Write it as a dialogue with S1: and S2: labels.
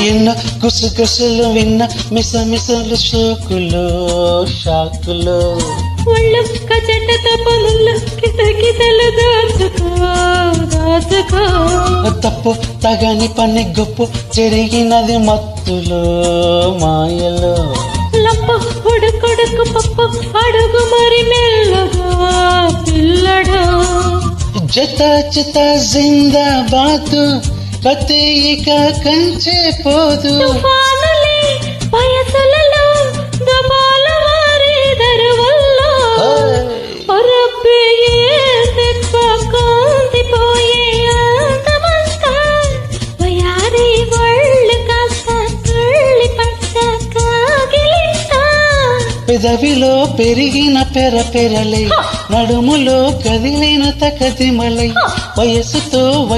S1: ఎన్నో గుసగుసలు విన్న మిసమిసలు షోకులు షాకులు
S2: ఒళ్ళు కచటత పనులు కితకితలు దాచుకో
S1: తప్పు తగని పని గొప్పు జరిగినది మత్తులో మాయలో
S2: లప్పు ఉడుకుడుకు పప్పు అడుగు మరి మెల్లగా పిల్లడు
S1: జత జత జిందాబాదు కతేయిక కంచే పోదు
S2: తుఫానులే వయసులలో దబాల వారి దరువల్లో ఒరబ్బే తెప్ప కాంతిపోయే అందమంతా వయారి ఒళ్ళు కాస్త తుళ్ళి పట్ట కాగిలింత
S1: పెదవిలో పెరిగిన పెరలై నడుములో కదిలిన తకదిమలై వయసుతో